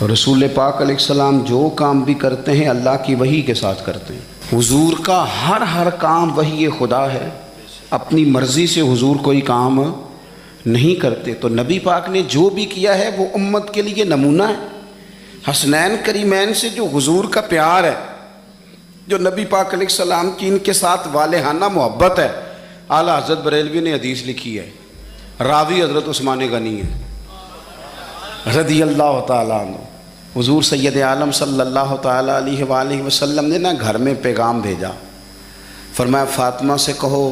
رسول پاک علیہ السلام جو کام بھی کرتے ہیں اللہ کی وحی کے ساتھ کرتے ہیں۔ حضور کا ہر کام وحی خدا ہے، اپنی مرضی سے حضور کوئی کام نہیں کرتے۔ تو نبی پاک نے جو بھی کیا ہے وہ امت کے لیے نمونہ ہے۔ حسنین کریمین سے جو حضور کا پیار ہے، جو نبی پاک علیہ السلام کی ان کے ساتھ والہانہ محبت ہے، اعلیٰ حضرت بریلوی نے حدیث لکھی ہے، راوی حضرت عثمان غنی ہے رضی اللہ تعالیٰ عنہ۔ حضور سید عالم صلی اللہ تعالیٰ علیہ وآلہ وسلم نے نا گھر میں پیغام بھیجا، فرمایا فاطمہ سے کہو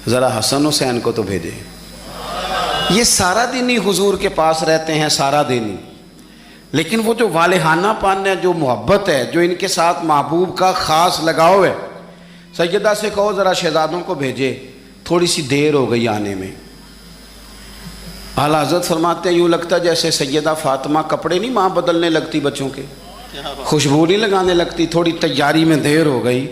ذرا حسن حسین کو تو بھیجے۔ یہ سارا دن ہی حضور کے پاس رہتے ہیں، سارا دن ہی، لیکن وہ جو والہانہ پن ہے، جو محبت ہے، جو ان کے ساتھ محبوب کا خاص لگاؤ ہے، سیدہ سے کہو ذرا شہزادوں کو بھیجے، تھوڑی سی دیر ہو گئی آنے میں۔ اعلیٰ حضرت فرماتے ہیں یوں لگتا جیسے سیدہ فاطمہ کپڑے نہیں ماں بدلنے لگتی بچوں کے، خوشبو نہیں لگانے لگتی، تھوڑی تیاری میں دیر ہو گئی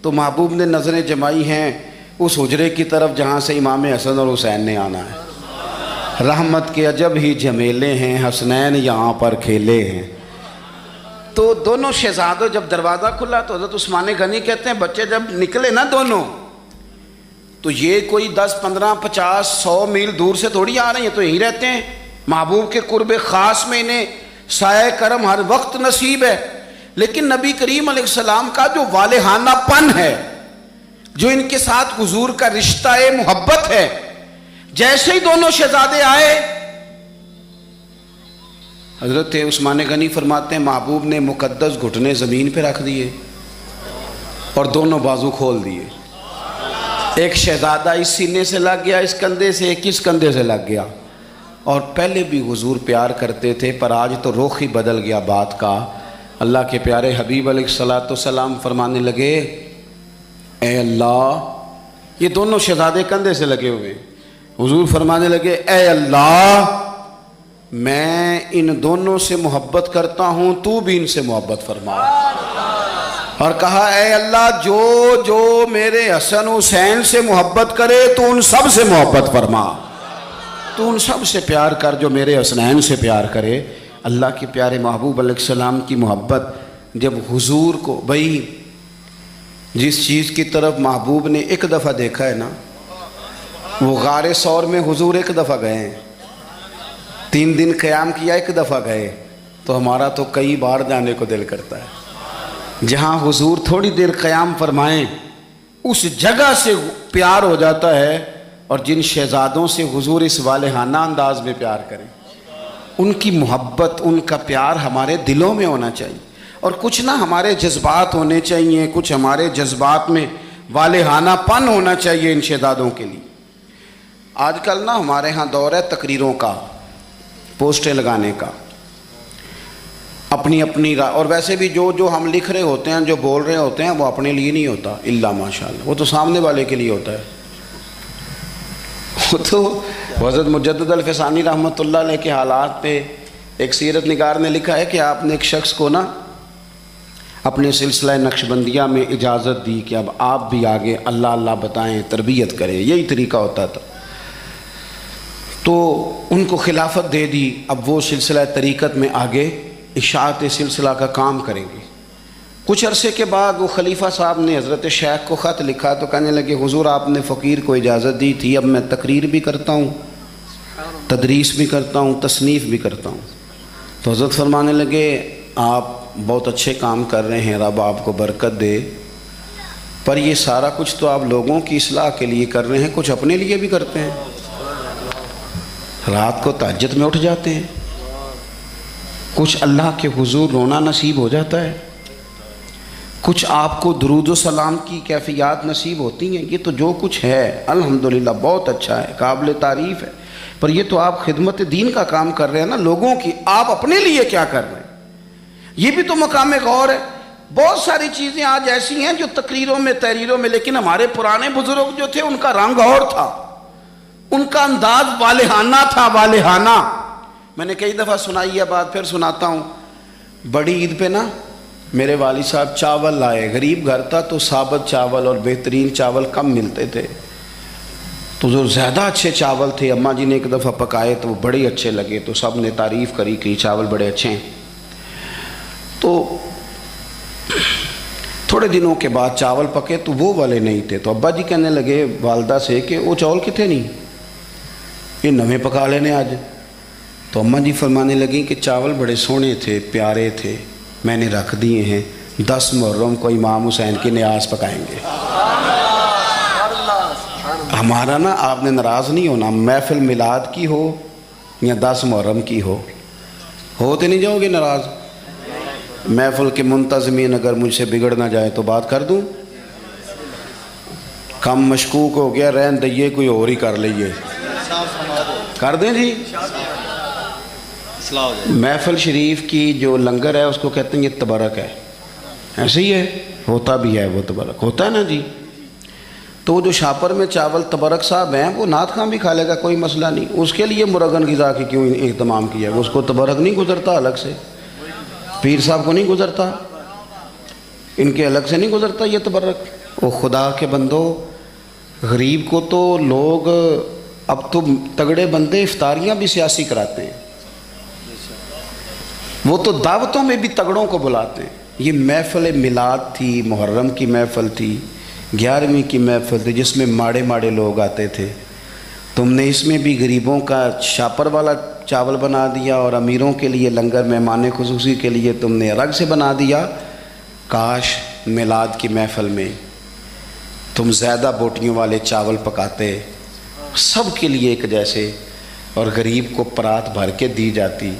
تو محبوب نے نظریں جمائی ہیں اس حجرے کی طرف جہاں سے امام حسن اور حسین نے آنا ہے۔ رحمت کے عجب ہی جھمیلے ہیں، حسنین یہاں پر کھیلے ہیں۔ تو دونوں شہزادوں جب دروازہ کھلا تو حضرت عثمان غنی کہتے ہیں بچے جب نکلے نا دونوں تو یہ کوئی 10 15 50 100 میل دور سے تھوڑی آ رہے ہیں، تو یہیں رہتے ہیں۔ محبوب کے قرب خاص میں انہیں سایہ کرم ہر وقت نصیب ہے، لیکن نبی کریم علیہ السلام کا جو والہانہ پن ہے، جو ان کے ساتھ حضور کا رشتہ محبت ہے، جیسے ہی دونوں شہزادے آئے حضرت عثمان غنی فرماتے ہیں محبوب نے مقدس گھٹنے زمین پہ رکھ دیے اور دونوں بازو کھول دیے۔ ایک شہزادہ اس سینے سے لگ گیا اس کندھے سے، ایک اس کندھے سے لگ گیا۔ اور پہلے بھی حضور پیار کرتے تھے پر آج تو رخ ہی بدل گیا بات کا۔ اللہ کے پیارے حبیب علیہ السلام فرمانے لگے اے اللہ، یہ دونوں شہزادے کندھے سے لگے ہوئے، حضور فرمانے لگے اے اللہ میں ان دونوں سے محبت کرتا ہوں، تو بھی ان سے محبت فرما۔ اور کہا اے اللہ جو میرے حسن حسین سے محبت کرے تو ان سب سے محبت فرما، تو ان سب سے پیار کر جو میرے حسنین سے پیار کرے۔ اللہ کے پیارے محبوب علیہ السلام کی محبت جب حضور کو، بھئی جس چیز کی طرف محبوب نے ایک دفعہ دیکھا ہے نا، وہ غار ثور میں حضور ایک دفعہ گئے ہیں، 3 دن قیام کیا ایک دفعہ گئے، تو ہمارا تو کئی بار جانے کو دل کرتا ہے۔ جہاں حضور تھوڑی دیر قیام فرمائیں اس جگہ سے پیار ہو جاتا ہے، اور جن شہزادوں سے حضور اس والہانہ انداز میں پیار کریں، ان کی محبت، ان کا پیار ہمارے دلوں میں ہونا چاہیے، اور کچھ نہ ہمارے جذبات ہونے چاہیے، کچھ ہمارے جذبات میں والہانہ پن ہونا چاہیے ان شہزادوں کے لیے۔ آج کل نا ہمارے ہاں دور ہے تقریروں کا، پوسٹیں لگانے کا، اپنی اور ویسے بھی جو ہم لکھ رہے ہوتے ہیں، جو بول رہے ہوتے ہیں، وہ اپنے لیے نہیں ہوتا الا ماشاءاللہ، وہ تو سامنے والے کے لیے ہوتا ہے۔ وہ تو حضرت مجدد الفسانی رحمۃ اللہ علیہ کے حالات پہ ایک سیرت نگار نے لکھا ہے کہ آپ نے ایک شخص کو نا اپنے سلسلہ نقشبندیہ میں اجازت دی کہ اب آپ بھی آگے اللہ اللہ بتائیں، تربیت کریں، یہی طریقہ ہوتا تھا۔ تو ان کو خلافت دے دی، اب وہ سلسلہ طریقت میں آگے اشاعت سلسلہ کا کام کریں گے۔ کچھ عرصے کے بعد وہ خلیفہ صاحب نے حضرت شیخ کو خط لکھا تو کہنے لگے حضور آپ نے فقیر کو اجازت دی تھی، اب میں تقریر بھی کرتا ہوں، تدریس بھی کرتا ہوں، تصنیف بھی کرتا ہوں۔ تو حضرت فرمانے لگے آپ بہت اچھے کام کر رہے ہیں، رب آپ کو برکت دے، پر یہ سارا کچھ تو آپ لوگوں کی اصلاح کے لیے کر رہے ہیں، کچھ اپنے لیے بھی کرتے ہیں، رات کو تہجد میں اٹھ جاتے ہیں، کچھ اللہ کے حضور رونا نصیب ہو جاتا ہے، کچھ آپ کو درود و سلام کی کیفیات نصیب ہوتی ہیں، یہ تو جو کچھ ہے الحمدللہ بہت اچھا ہے، قابل تعریف ہے، پر یہ تو آپ خدمت دین کا کام کر رہے ہیں نا لوگوں کی، آپ اپنے لیے کیا کر رہے ہیں؟ یہ بھی تو مقام غور ہے۔ بہت ساری چیزیں آج ایسی ہیں جو تقریروں میں تحریروں میں، لیکن ہمارے پرانے بزرگ جو تھے ان کا رنگ اور تھا، ان کا انداز والہانہ تھا، والہانہ۔ میں نے کئی دفعہ سنائی ہے بات، پھر سناتا ہوں۔ بڑی عید پہ نا میرے والد صاحب چاول لائے، غریب گھر تھا تو ثابت چاول اور بہترین چاول کم ملتے تھے، تو جو زیادہ اچھے چاول تھے اماں جی نے ایک دفعہ پکائے تو وہ بڑے اچھے لگے، تو سب نے تعریف کری کہ یہ چاول بڑے اچھے ہیں۔ تو تھوڑے دنوں کے بعد چاول پکے تو وہ والے نہیں تھے، تو ابا جی کہنے لگے والدہ سے کہ وہ چاول کتنے نہیں، یہ نویں پکا لینے آج۔ تو اماں جی فرمانے لگیں کہ چاول بڑے سونے تھے، پیارے تھے، میں نے رکھ دیے ہیں، 10 محرم کو امام حسین کی نیاز پکائیں گے۔ ہمارا نا آپ نے ناراض نہیں ہونا، محفل میلاد کی ہو یا 10 محرم کی ہوتے نہیں جاؤ گے ناراض؟ محفل کے منتظمین اگر مجھ سے بگڑ نہ جائے تو بات کر دوں، کم مشکوک ہو گیا، رہن دئیے کوئی اور ہی کر لئیے، کر دیں جی۔ محفل شریف کی جو لنگر ہے اس کو کہتے ہیں یہ تبرک ہے، ایسے ہی ہے، ہوتا بھی ہے وہ تبرک، ہوتا ہے نا جی۔ تو جو شاپر میں چاول تبرک صاحب ہیں وہ نعت خواں بھی کھا لے گا، کوئی مسئلہ نہیں، اس کے لیے مرغن غذا کی کیوں اہتمام کیا ہے؟ اس کو تبرک نہیں گزرتا الگ سے، پیر صاحب کو نہیں گزرتا، ان کے الگ سے نہیں گزرتا یہ تبرک۔ وہ خدا کے بندو، غریب کو تو لوگ اب تو تگڑے بندے افطاریاں بھی سیاسی کراتے ہیں، وہ تو دعوتوں میں بھی تگڑوں کو بلاتے ہیں۔ یہ محفل میلاد تھی، محرم کی محفل تھی، 11ویں کی محفل تھی، جس میں ماڑے ماڑے لوگ آتے تھے، تم نے اس میں بھی غریبوں کا شاپر والا چاول بنا دیا اور امیروں کے لیے لنگر مہمان خصوصی کے لیے تم نے الگ سے بنا دیا۔ کاش میلاد کی محفل میں تم زیادہ بوٹیوں والے چاول پکاتے، سب کے لیے ایک جیسے، اور غریب کو پرات بھر کے دی جاتی۔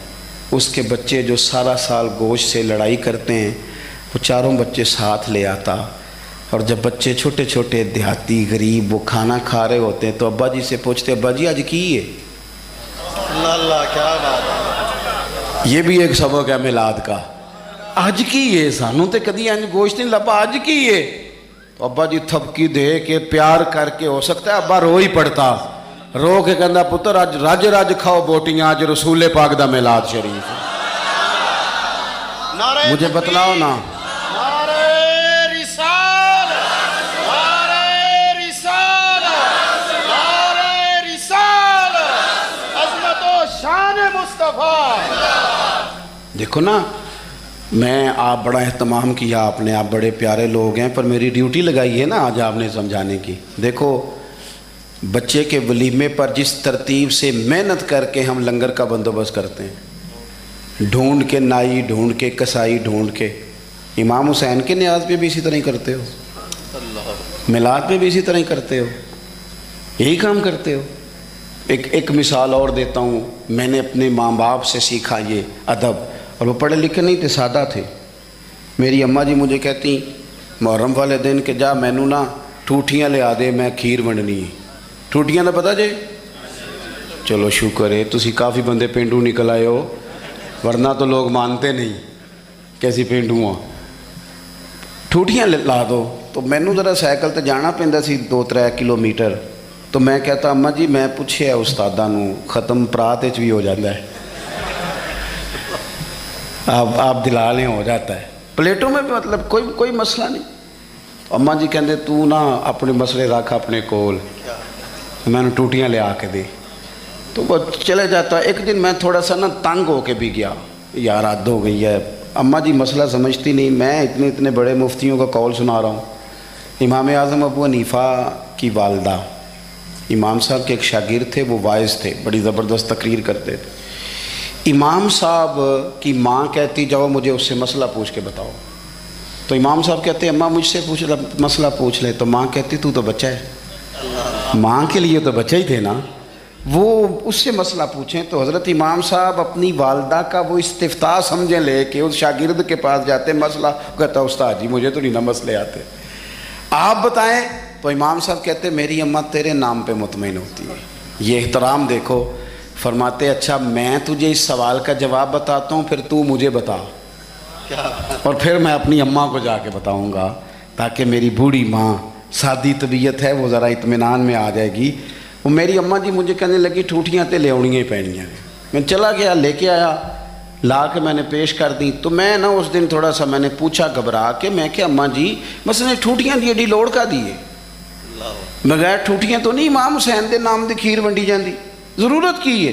اس کے بچے جو سارا سال گوشت سے لڑائی کرتے ہیں وہ چاروں بچے ساتھ لے آتا، اور جب بچے چھوٹے چھوٹے دیہاتی غریب وہ کھانا کھا رہے ہوتے ہیں تو ابا جی سے پوچھتے، ابا جی آج کی ہے؟ اللہ کیا بات ہے، یہ بھی ایک سبق ہے میلاد کا، آج کی ہے، سانوں تے کدی انج گوشت نہیں لبا، آج کی ہے؟ تو ابا جی تھپکی دے کے پیار کر کے، ہو سکتا ہے ابا رو ہی پڑتا، رو کے کہندا پتر آج رج رج کھاؤ بوٹیاں، آج رسول پاک دا میلاد شریف ہے۔ مجھے بتلاؤ نا، دیکھو نا، میں آپ بڑا اہتمام کیا آپ نے، آپ بڑے پیارے لوگ ہیں، پر میری ڈیوٹی لگائی ہے نا آج آپ نے سمجھانے کی۔ دیکھو بچے کے ولیمے پر جس ترتیب سے محنت کر کے ہم لنگر کا بندوبست کرتے ہیں، ڈھونڈ کے نائی، ڈھونڈ کے کسائی، ڈھونڈ کے، امام حسین کے نیاز پہ بھی اسی طرح ہی کرتے ہو، میلاد پہ بھی اسی طرح ہی کرتے ہو، یہی کام کرتے ہو۔ ایک مثال اور دیتا ہوں، میں نے اپنے ماں باپ سے سیکھا یہ ادب، اور وہ پڑھے لکھے نہیں تھے، سادہ تھے۔ میری اماں جی مجھے کہتی محرم والے دن کہ جا مینوں نا ٹوٹیاں لے آ دے، میں کھیر ونڈنی ہے۔ ٹوٹیاں دا پتہ جے؟ چلو شکر ہے تسی کافی بندے پینڈو نکل آئے ہو، ورنہ تو لوگ مانتے نہیں کیسی پینڈو ہاں۔ ٹوٹیاں لا دو، تو مینوں ذرا سائیکل تے جانا پیندا سی 2-3 کلومیٹر، تو میں کہتا اماں جی میں پوچھے استاداں نو، ختم پرات وچ بھی ہو جاتا ہے، آپ دلا لیں ہو جاتا ہے، پلیٹوں میں بھی مطلب کوئی مسئلہ نہیں۔ اماں جی کہندے تو نا اپنے مسئلے رکھ اپنے کول، میں نے ٹوٹیاں لے آ کے دے، تو وہ چلے جاتا۔ ایک دن میں تھوڑا سا نا تنگ ہو کے بھی گیا، یار حد ہو گئی ہے، اماں جی مسئلہ سمجھتی نہیں، میں اتنے بڑے مفتیوں کا قول سنا رہا ہوں۔ امام اعظم ابو حنیفہ کی والدہ، امام صاحب کے ایک شاگرد تھے، وہ واعظ تھے، بڑی زبردست تقریر کرتے تھے۔ امام صاحب کی ماں کہتی جاؤ مجھے اس سے مسئلہ پوچھ کے بتاؤ، تو امام صاحب کہتے اماں مجھ سے مسئلہ پوچھ لے، تو ماں کہتی تو بچہ ہے، ماں کے لیے تو بچہ ہی تھے نا، وہ اس سے مسئلہ پوچھیں۔ تو حضرت امام صاحب اپنی والدہ کا وہ استفتاء سمجھیں لے کے اس شاگرد کے پاس جاتے، مسئلہ کہتا استاد جی مجھے تو نہیں نا مسئلے آتے، آپ بتائیں۔ تو امام صاحب کہتے میری اماں تیرے نام پہ مطمئن ہوتی ہے، یہ احترام دیکھو۔ فرماتے اچھا میں تجھے اس سوال کا جواب بتاتا ہوں، پھر تو مجھے بتا، اور پھر میں اپنی اماں کو جا کے بتاؤں گا، تاکہ میری بوڑھی ماں سادی طبیعت ہے وہ ذرا اطمینان میں آ جائے گی۔ وہ میری اماں جی مجھے کہنے لگی ٹوٹیاں تے لے آنیاں ہی پینیاں، میں چلا گیا لے کے آیا، لا کے میں نے پیش کر دی۔ تو میں نا اس دن تھوڑا سا میں نے پوچھا گھبرا کے، میں کہ اماں جی مثلا ٹوٹیاں دی ایڈی لوڑ کا دیے، بغیر ٹوٹیاں تو نہیں امام حسین دے نام دی کھیر ونڈی جاندی، ضرورت کی ہے؟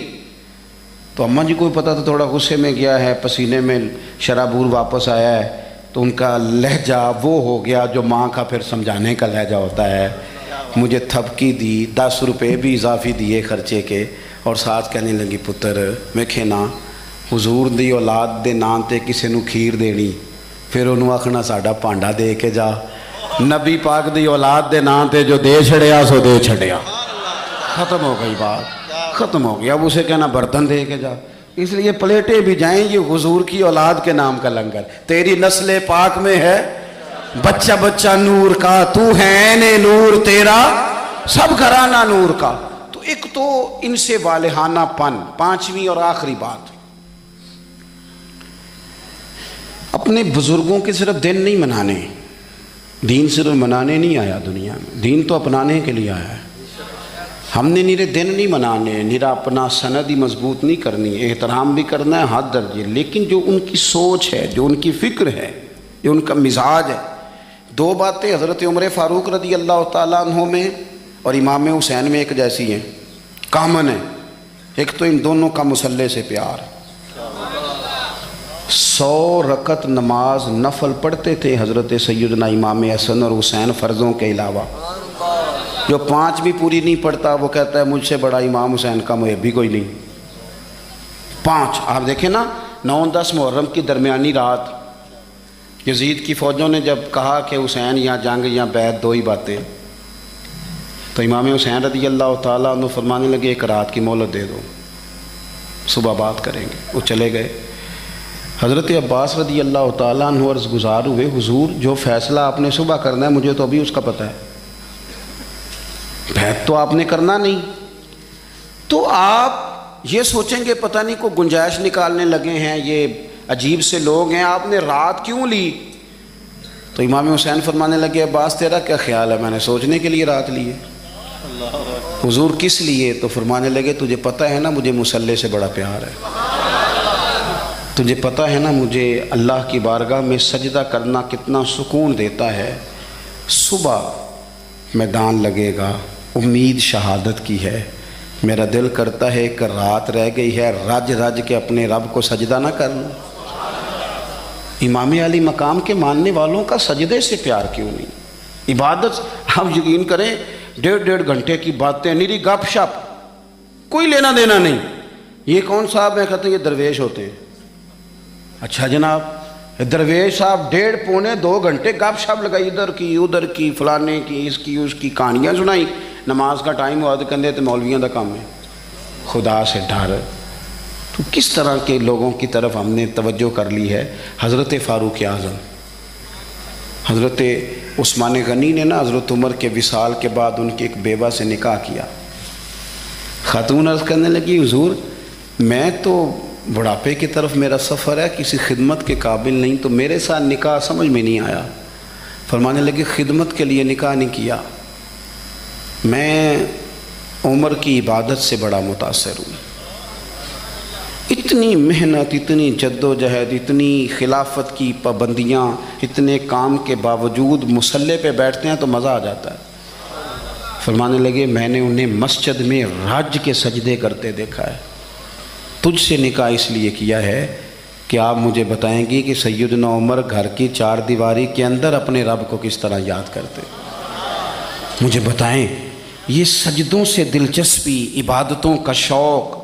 تو اماں جی کو بھی پتہ تھا تھوڑا غصے میں گیا ہے، پسینے میں شرابور واپس آیا ہے، تو ان کا لہجہ وہ ہو گیا جو ماں کا پھر سمجھانے کا لہجہ ہوتا ہے۔ مجھے تھپکی دی، 10 روپے بھی اضافی دیے خرچے کے، اور ساتھ کہنے لگی پتر ویکھے نا حضور دی اولاد دے نام تے کسے نو کھیر دینی، پھر انہوں آکھنا ساڈا پانڈا دے کے جا، نبی پاک دی اولاد دے نام تے جو دے چھڑیا سو دے چھڑیا، ختم ہو گئی بات، ختم ہو گیا۔ اب اسے کہنا برتن دے کے جا، اس لیے پلیٹیں بھی جائیں یہ حضور کی اولاد کے نام کا لنگر، تیری نسل پاک میں ہے بچہ بچہ نور کا، تو ہے عین نور تیرا سب گھرانہ نور کا۔ تو ایک تو ان سے والہانہ پن۔ پانچویں اور آخری بات، اپنے بزرگوں کے صرف دن نہیں منانے، دین صرف منانے نہیں آیا دنیا میں، دین تو اپنانے کے لیے آیا ہے۔ ہم نے نیرے دن نہیں منانے، نیرا اپنا سند ہی مضبوط نہیں کرنی، احترام بھی کرنا ہے حد درجے، لیکن جو ان کی سوچ ہے، جو ان کی فکر ہے، جو ان کا مزاج ہے۔ دو باتیں حضرت عمر فاروق رضی اللہ تعالیٰ عنہ میں اور امام حسین میں ایک جیسی ہیں، کامن ہے۔ ایک تو ان دونوں کا مصلی سے پیار، 100 رکعت نماز نفل پڑھتے تھے حضرت سیدنا امام حسن اور حسین فرضوں کے علاوہ۔ جو 5 بھی پوری نہیں پڑھتا وہ کہتا ہے مجھ سے بڑا امام حسین کا محبی کوئی نہیں۔ 5 آپ دیکھیں نا، 9-10 محرم کی درمیانی رات یزید کی فوجوں نے جب کہا کہ حسین یا جنگ یا بیعت، 2 ہی باتیں، تو امام حسین رضی اللہ تعالیٰ عنہ فرمانے لگے ایک رات کی مہلت دے دو، صبح بات کریں گے۔ وہ چلے گئے۔ حضرت عباس رضی اللہ تعالیٰ عنہ عرض گزار ہوئے، حضور جو فیصلہ آپ نے صبح کرنا ہے مجھے تو ابھی اس کا پتہ ہے، بیعت تو آپ نے کرنا نہیں، تو آپ یہ سوچیں گے پتہ نہیں کوئی گنجائش نکالنے لگے ہیں، یہ عجیب سے لوگ ہیں، آپ نے رات کیوں لی؟ تو امام حسین فرمانے لگے عباس تیرا کیا خیال ہے، میں نے سوچنے کے لیے رات لی ہے۔ حضور کس لیے؟ تو فرمانے لگے تجھے پتہ ہے نا مجھے مصلی سے بڑا پیار ہے، تجھے پتہ ہے نا مجھے اللہ کی بارگاہ میں سجدہ کرنا کتنا سکون دیتا ہے، صبح میدان لگے گا، امید شہادت کی ہے، میرا دل کرتا ہے کہ رات رہ گئی ہے، رج رج کے اپنے رب کو سجدہ نہ کر لوں۔ امام علی مقام کے ماننے والوں کا سجدے سے پیار کیوں نہیں؟ عبادت آپ یقین کریں 1.5 گھنٹے کی باتیں، نیری گپ شپ، کوئی لینا دینا نہیں۔ یہ کون صاحب ہیں؟ کہتے ہیں یہ درویش ہوتے ہیں۔ اچھا جناب، درویش صاحب 1.5-2 گھنٹے گپ شپ لگائی، ادھر کی ادھر کی، فلانے کی اس کی اس کی کہانیاں سنائی، نماز کا ٹائم ہوا تو کہندے تے مولویاں دا کام ہے، خدا سے ڈر۔ تو کس طرح کے لوگوں کی طرف ہم نے توجہ کر لی ہے؟ حضرت فاروق اعظم، حضرت عثمان غنی نے نا حضرت عمر کے وصال کے بعد ان کی ایک بیوہ سے نکاح کیا۔ خاتون عرض کرنے لگی حضور میں تو بڑھاپے کی طرف میرا سفر ہے، کسی خدمت کے قابل نہیں، تو میرے ساتھ نکاح سمجھ میں نہیں آیا۔ فرمانے لگے خدمت کے لیے نکاح نہیں کیا، میں عمر کی عبادت سے بڑا متاثر ہوں۔ اتنی محنت، اتنی جد و جہد، اتنی خلافت کی پابندیاں، اتنے کام کے باوجود مصلی پہ بیٹھتے ہیں تو مزہ آ جاتا ہے۔ فرمانے لگے میں نے انہیں مسجد میں رج کے سجدے کرتے دیکھا ہے۔ تجھ سے نکاح اس لیے کیا ہے کہ آپ مجھے بتائیں گی کہ سیدنا عمر گھر کی 4 دیواری کے اندر اپنے رب کو کس طرح یاد کرتے، مجھے بتائیں۔ یہ سجدوں سے دلچسپی، عبادتوں کا شوق،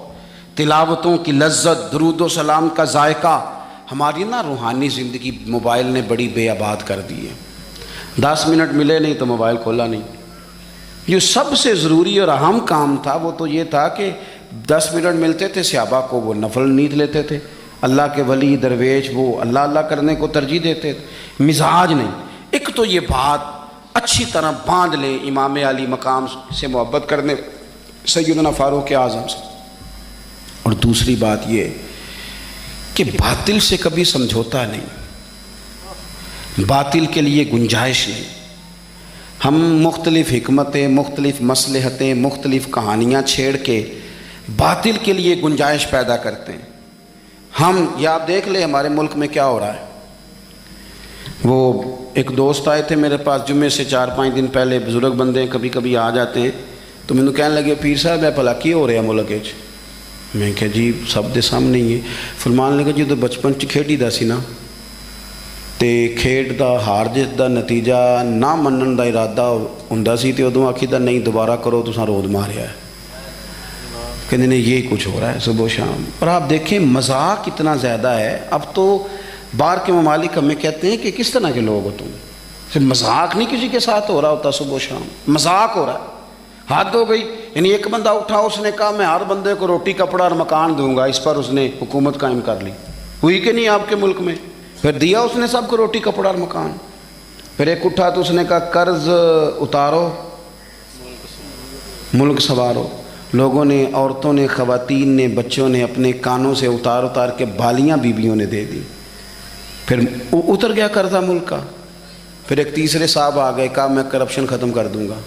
تلاوتوں کی لذت، درود و سلام کا ذائقہ، ہماری نا روحانی زندگی موبائل نے بڑی بے آباد کر دی ہے۔ 10 منٹ ملے نہیں تو موبائل کھولا نہیں۔ جو سب سے ضروری اور اہم کام تھا وہ تو یہ تھا کہ 10 منٹ ملتے تھے، صحابہ کو وہ نفل نیند لیتے تھے، اللہ کے ولی درویش وہ اللہ اللہ کرنے کو ترجیح دیتے تھے، مزاج نہیں۔ ایک تو یہ بات اچھی طرح باندھ لیں امام علی مقام سے محبت کرنے سیدنا فاروق اعظم سے، اور دوسری بات یہ کہ باطل سے کبھی سمجھوتا نہیں، باطل کے لیے گنجائش نہیں۔ ہم مختلف حکمتیں، مختلف مصلحتیں، مختلف کہانیاں چھیڑ کے باطل کے لیے گنجائش پیدا کرتے ہیں۔ ہم یہ آپ دیکھ لیں ہمارے ملک میں کیا ہو رہا ہے۔ وہ ایک دوست آئے تھے میرے پاس جمعے سے 4-5 دن پہلے، بزرگ بندے کبھی کبھی آ جاتے ہیں، تو میں نے کہنے لگے پیر صاحب ہے بھلا کی ہو رہا ہے ملک وچ؟ میں کہا جی سب دے سامنے ہی ہے۔ فرمان لگا جدوں بچپن چ کھیڈی دا سی نا تے کھیڈ دا ہار جیت دا نتیجہ نہ منن دا ارادہ ہوندا سی تے ادوں آکھی دا نہیں دوبارہ کرو تساں رود ماریا ہے، کہتے نہیں یہی کچھ ہو رہا ہے صبح و شام۔ اور آپ دیکھیں مذاق اتنا زیادہ ہے، اب تو باہر کے ممالک ہمیں کہتے ہیں کہ کس طرح کے لوگ ہو تم، صرف مذاق نہیں کسی کے ساتھ ہو رہا ہوتا، صبح و شام مذاق ہو رہا ہے، حد ہو گئی۔ یعنی ایک بندہ اٹھا اس نے کہا میں ہر بندے کو روٹی کپڑا اور مکان دوں گا، اس پر اس نے حکومت قائم کر لی، ہوئی کہ نہیں آپ کے ملک میں؟ پھر دیا اس نے سب کو روٹی کپڑا اور مکان۔ پھر ایک اٹھا تو اس نے کہا قرض اتارو ملک سنوارو، لوگوں نے، عورتوں نے، خواتین نے، بچوں نے اپنے کانوں سے اتار کے بالیاں بیویوں نے دے دی، پھر اتر گیا قرضہ ملک کا۔ پھر ایک تیسرے صاحب آ گئے، کہا میں کرپشن ختم کر دوں گا،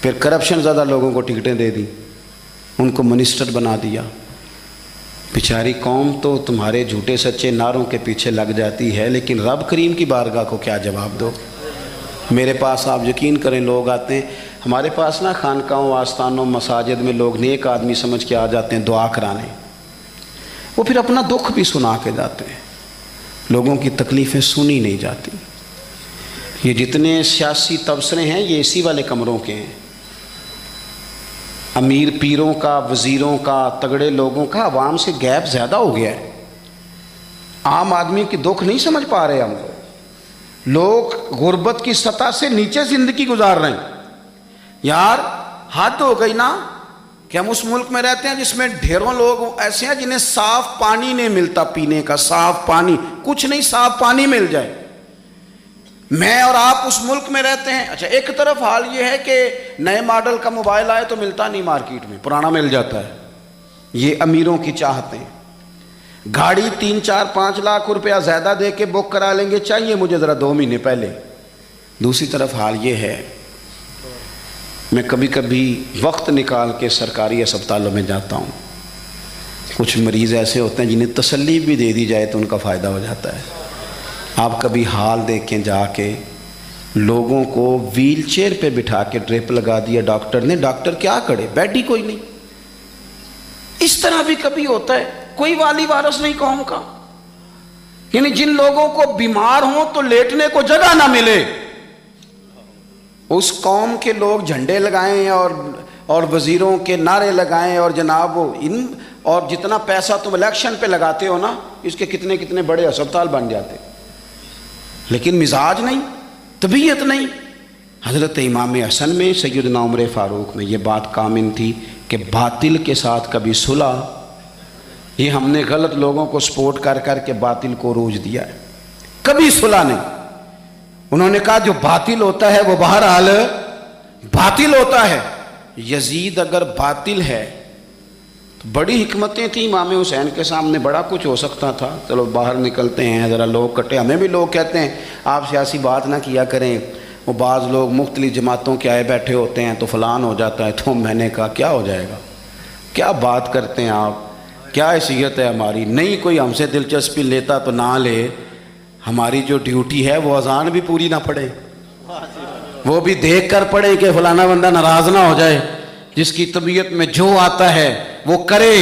پھر کرپشن زیادہ لوگوں کو ٹکٹیں دے دی، ان کو منسٹر بنا دیا۔ بیچاری قوم تو تمہارے جھوٹے سچے نعروں کے پیچھے لگ جاتی ہے، لیکن رب کریم کی بارگاہ کو کیا جواب دو؟ میرے پاس آپ یقین کریں لوگ آتے ہیں ہمارے پاس نا، خانقاہوں، آستانوں، مساجد میں لوگ نیک آدمی سمجھ کے آ جاتے ہیں دعا کرانے، وہ پھر اپنا دکھ بھی سنا کے جاتے ہیں، لوگوں کی تکلیفیں سنی نہیں جاتی۔ یہ جتنے سیاسی تبصرے ہیں یہ اسی والے کمروں کے ہیں، امیر پیروں کا، وزیروں کا، تگڑے لوگوں کا، عوام سے گیپ زیادہ ہو گیا ہے، عام آدمی کی دکھ نہیں سمجھ پا رہے ہم لوگ، غربت کی سطح سے نیچے زندگی گزار رہے ہیں۔ یار حد ہو گئی نا کہ ہم اس ملک میں رہتے ہیں جس میں ڈھیروں لوگ ایسے ہیں جنہیں صاف پانی نہیں ملتا، پینے کا صاف پانی، کچھ نہیں صاف پانی مل جائے۔ میں اور آپ اس ملک میں رہتے ہیں، اچھا ایک طرف حال یہ ہے کہ نئے ماڈل کا موبائل آئے تو ملتا نہیں مارکیٹ میں، پرانا مل جاتا ہے، یہ امیروں کی چاہتے ہیں۔ گاڑی 3، 4، 5 لاکھ روپیہ زیادہ دے کے بک کرا لیں گے، چاہیے مجھے ذرا 2 مہینے پہلے۔ دوسری طرف حال یہ ہے، میں کبھی کبھی وقت نکال کے سرکاری اسپتالوں میں جاتا ہوں، کچھ مریض ایسے ہوتے ہیں جنہیں تسلی بھی دے دی جائے تو ان کا فائدہ ہو جاتا ہے۔ آپ کبھی حال دیکھیں جا کے، لوگوں کو ویل چیئر پہ بٹھا کے ڈرپ لگا دیا ڈاکٹر نے، ڈاکٹر کیا کرے، بیڈ ہی کوئی نہیں۔ اس طرح بھی کبھی ہوتا ہے، کوئی والی وارث نہیں قوم کا، یعنی جن لوگوں کو بیمار ہوں تو لیٹنے کو جگہ نہ ملے، اس قوم کے لوگ جھنڈے لگائیں اور وزیروں کے نعرے لگائیں، اور جناب اور جتنا پیسہ تم الیکشن پہ لگاتے ہو نا، اس کے کتنے کتنے بڑے اسپتال بن جاتے، لیکن مزاج نہیں، طبیعت نہیں۔ حضرت امام حسن میں، سیدنا عمر فاروق میں یہ بات کامن تھی کہ باطل کے ساتھ کبھی صلح، یہ ہم نے غلط لوگوں کو سپورٹ کر کے باطل کو عروج دیا ہے، کبھی صلح نہیں۔ انہوں نے کہا جو باطل ہوتا ہے وہ بہرحال باطل ہوتا ہے، یزید اگر باطل ہے تو بڑی حکمتیں تھیں امام حسین کے سامنے، بڑا کچھ ہو سکتا تھا، چلو باہر نکلتے ہیں ذرا لوگ کٹے، ہمیں بھی لوگ کہتے ہیں آپ سیاسی بات نہ کیا کریں، وہ بعض لوگ مختلف جماعتوں کے آئے بیٹھے ہوتے ہیں تو فلان ہو جاتا ہے، تو میں نے کہا کیا ہو جائے گا، کیا بات کرتے ہیں آپ، کیا حیثیت ہے ہماری، نہیں کوئی ہم سے دلچسپی لیتا تو نہ لے، ہماری جو ڈیوٹی ہے وہ اذان بھی پوری نہ پڑے، وہ بھی دیکھ کر پڑے کہ فلانا بندہ ناراض نہ ہو جائے، جس کی طبیعت میں جو آتا ہے وہ کرے،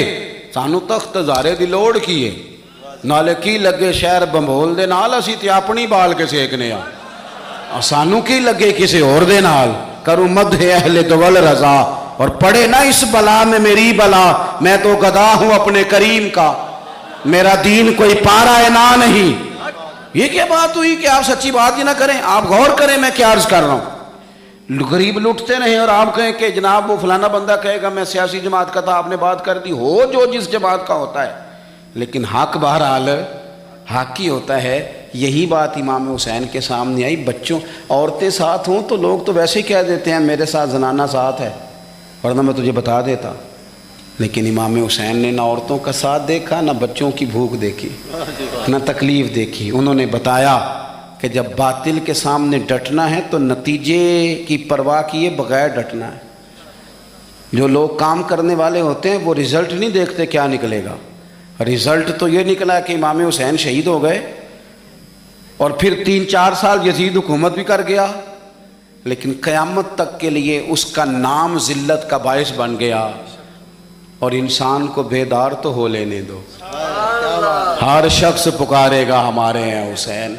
سانو تخت زارے دی لوڑ کیے، نالے کی لگے شہر بمبول دے نال، اسی تے اپنی بال کے سیکنے آ، سانو کی لگے کسی اور دے نال، کروں مدح اہل دول رضا، اور پڑے نہ اس بلا میں میری بلا، میں تو گدا ہوں اپنے کریم کا، میرا دین کوئی پارا نہ نہیں۔ یہ کیا بات ہوئی کہ آپ سچی بات ہی نہ کریں، آپ غور کریں میں کیا عرض کر رہا ہوں۔ غریب لوٹتے رہیں اور آپ کہیں کہ جناب وہ فلانا بندہ کہے گا میں سیاسی جماعت کا تھا، آپ نے بات کر دی، ہو جو جس جماعت کا ہوتا ہے، لیکن حق بہرحال حق ہی ہوتا ہے۔ یہی بات امام حسین کے سامنے آئی، بچوں عورتیں ساتھ ہوں تو لوگ تو ویسے ہی کہہ دیتے ہیں میرے ساتھ زنانہ ساتھ ہے، ورنہ میں تجھے بتا دیتا، لیکن امام حسین نے نہ عورتوں کا ساتھ دیکھا، نہ بچوں کی بھوک دیکھی، نہ تکلیف دیکھی، انہوں نے بتایا کہ جب باطل کے سامنے ڈٹنا ہے تو نتیجے کی پرواہ کیے بغیر ڈٹنا ہے۔ جو لوگ کام کرنے والے ہوتے ہیں وہ رزلٹ نہیں دیکھتے کیا نکلے گا، رزلٹ تو یہ نکلا کہ امام حسین شہید ہو گئے، اور پھر 3-4 سال یزید حکومت بھی کر گیا، لیکن قیامت تک کے لیے اس کا نام ذلت کا باعث بن گیا۔ اور انسان کو بیدار تو ہو لینے دو. ہر شخص پکارے گا ہمارے ہیں حسین.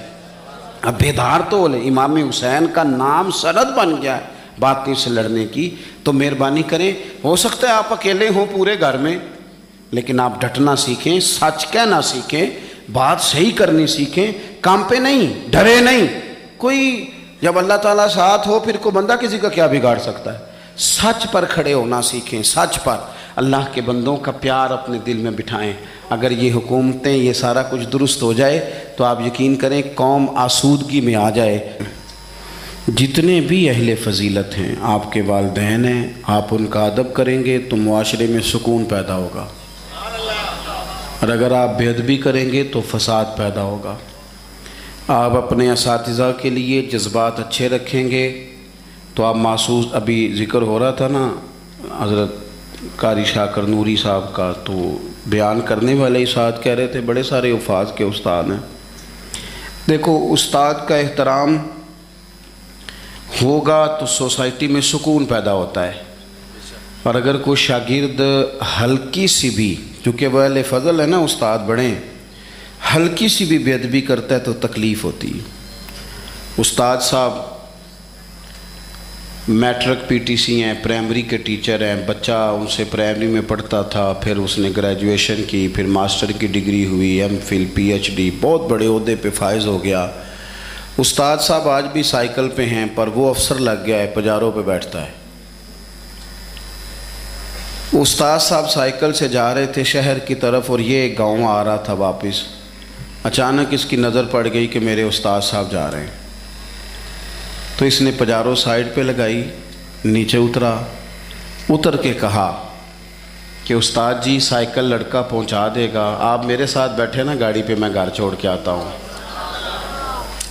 اب بیدار تو ہو لے. امام حسین کا نام سند بن گیا ہے باطل سے لڑنے کی. تو مہربانی کریں, ہو سکتا ہے آپ اکیلے ہوں پورے گھر میں, لیکن آپ ڈٹنا سیکھیں, سچ کہنا سیکھیں, بات صحیح کرنی سیکھیں, کام پہ نہیں, ڈرے نہیں. کوئی جب اللہ تعالیٰ ساتھ ہو پھر کوئی بندہ کسی کا کیا بگاڑ سکتا ہے. سچ پر کھڑے ہونا سیکھیں, سچ پر. اللہ کے بندوں کا پیار اپنے دل میں بٹھائیں. اگر یہ حکومتیں یہ سارا کچھ درست ہو جائے تو آپ یقین کریں قوم آسودگی میں آ جائے. جتنے بھی اہل فضیلت ہیں, آپ کے والدین ہیں, آپ ان کا ادب کریں گے تو معاشرے میں سکون پیدا ہوگا, اور اگر آپ بے ادبی کریں گے تو فساد پیدا ہوگا. آپ اپنے اساتذہ کے لیے جذبات اچھے رکھیں گے تو آپ محسوس, ابھی ذکر ہو رہا تھا نا حضرت قاری شاکر نوری صاحب کا, تو بیان کرنے والے استاد کہہ رہے تھے بڑے سارے حفاظ کے استاد ہیں. دیکھو استاد کا احترام ہوگا تو سوسائٹی میں سکون پیدا ہوتا ہے, اور اگر کوئی شاگرد ہلکی سی بھی, چونکہ وہ اہل فضل ہے نا استاد بڑے ہیں, ہلکی سی بھی بے ادبی کرتا ہے تو تکلیف ہوتی ہے. استاد صاحب میٹرک پی ٹی سی ہیں, پرائمری کے ٹیچر ہیں, بچہ ان سے پرائمری میں پڑھتا تھا, پھر اس نے گریجویشن کی, پھر ماسٹر کی ڈگری ہوئی, M Phil, P H D, بہت بڑے عہدے پہ فائز ہو گیا. استاد صاحب آج بھی سائیکل پہ ہیں, پر وہ افسر لگ گیا ہے, پجاروں پہ بیٹھتا ہے. استاد صاحب سائیکل سے جا رہے تھے شہر کی طرف, اور یہ گاؤں آ رہا تھا واپس. اچانک اس کی نظر پڑ گئی کہ میرے استاد صاحب جا رہے ہیں, تو اس نے پجارو سائیڈ پہ لگائی, نیچے اتر کے کہا کہ استاد جی سائیکل لڑکا پہنچا دے گا, آپ میرے ساتھ بیٹھے نا گاڑی پہ, میں گھر چھوڑ کے آتا ہوں.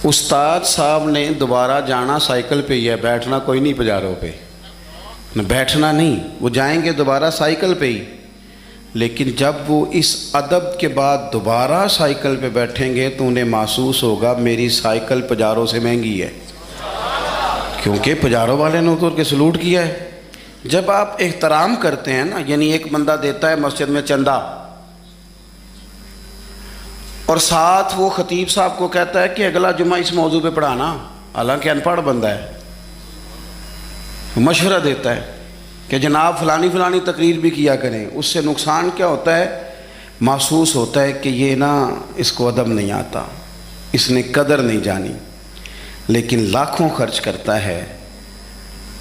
استاد صاحب نے دوبارہ جانا سائیکل پہ ہی ہے, بیٹھنا کوئی نہیں پجاروں پہ, بیٹھنا نہیں, وہ جائیں گے دوبارہ سائیکل پہ ہی. لیکن جب وہ اس ادب کے بعد دوبارہ سائیکل پہ بیٹھیں گے تو انہیں محسوس ہوگا میری سائیکل پجاروں سے مہنگی ہے, کیونکہ پجاروں والے نے اتر کے سلوٹ کیا ہے. جب آپ احترام کرتے ہیں نا, یعنی ایک بندہ دیتا ہے مسجد میں چندہ, اور ساتھ وہ خطیب صاحب کو کہتا ہے کہ اگلا جمعہ اس موضوع پہ پڑھانا, حالانکہ ان پڑھ بندہ ہے, مشورہ دیتا ہے کہ جناب فلانی فلانی تقریر بھی کیا کریں. اس سے نقصان کیا ہوتا ہے, محسوس ہوتا ہے کہ یہ نا اس کو ادب نہیں آتا, اس نے قدر نہیں جانی. لیکن لاکھوں خرچ کرتا ہے,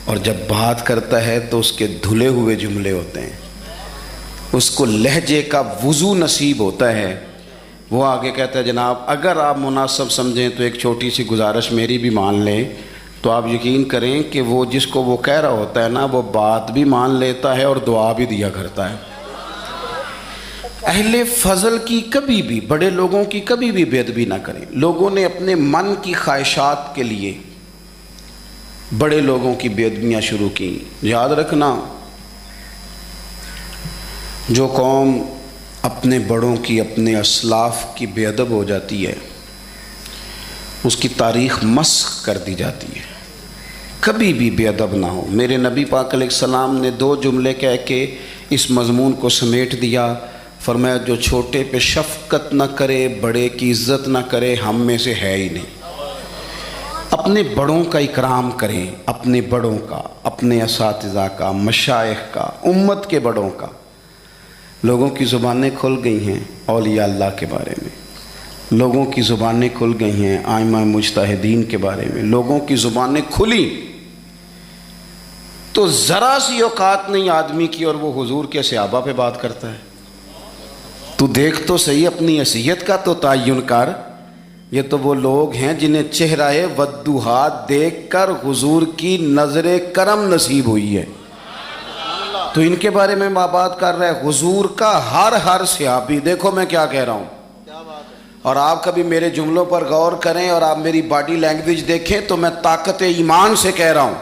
اور جب بات کرتا ہے تو اس کے دھلے ہوئے جملے ہوتے ہیں, اس کو لہجے کا وضو نصیب ہوتا ہے. وہ آگے کہتا ہے جناب اگر آپ مناسب سمجھیں تو ایک چھوٹی سی گزارش میری بھی مان لیں, تو آپ یقین کریں کہ وہ جس کو وہ کہہ رہا ہوتا ہے نا, وہ بات بھی مان لیتا ہے اور دعا بھی دیا کرتا ہے. اہل فضل کی کبھی بھی, بڑے لوگوں کی کبھی بھی بے ادبی نہ کریں. لوگوں نے اپنے من کی خواہشات کے لیے بڑے لوگوں کی بے ادبیاں شروع کی. یاد رکھنا, جو قوم اپنے بڑوں کی, اپنے اسلاف کی بے ادب ہو جاتی ہے, اس کی تاریخ مسخ کر دی جاتی ہے. کبھی بھی بے ادب نہ ہو. میرے نبی پاک علیہ السلام نے 2 جملے کہہ کے اس مضمون کو سمیٹ دیا. فرمایا جو چھوٹے پہ شفقت نہ کرے, بڑے کی عزت نہ کرے, ہم میں سے ہے ہی نہیں. اپنے بڑوں کا اکرام کریں, اپنے بڑوں کا, اپنے اساتذہ کا, مشائخ کا, امت کے بڑوں کا. لوگوں کی زبانیں کھل گئی ہیں اولیاء اللہ کے بارے میں, لوگوں کی زبانیں کھل گئی ہیں ائمہ مجتہدین کے بارے میں, لوگوں کی زبانیں کھلی تو ذرا سی اوقات نہیں آدمی کی, اور وہ حضور کے صحابہ پہ بات کرتا ہے. تو دیکھ تو صحیح, اپنی حیثیت کا تو تعین کر. یہ تو وہ لوگ ہیں جنہیں چہرہ وضوحات دیکھ کر حضور کی نظر کرم نصیب ہوئی ہے, تو ان کے بارے میں بات کر رہا ہے. حضور کا ہر صحابی, دیکھو میں کیا کہہ رہا ہوں, اور آپ کبھی میرے جملوں پر غور کریں اور آپ میری باڈی لینگویج دیکھیں تو میں طاقت ایمان سے کہہ رہا ہوں,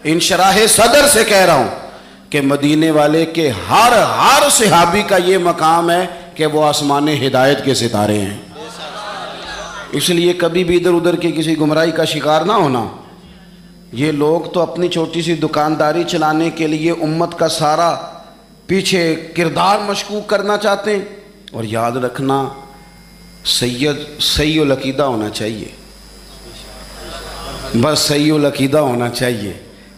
انشراح صدر سے کہہ رہا ہوں کہ مدینے والے کے ہر صحابی کا یہ مقام ہے کہ وہ آسمان ہدایت کے ستارے ہیں. اس لیے کبھی بھی ادھر ادھر کی کسی گمراہی کا شکار نہ ہونا. یہ لوگ تو اپنی چھوٹی سی دکانداری چلانے کے لیے امت کا سارا پیچھے کردار مشکوک کرنا چاہتے ہیں. اور یاد رکھنا سید صحیح العقیدہ ہونا چاہیے، بس صحیح العقیدہ ہونا چاہیے.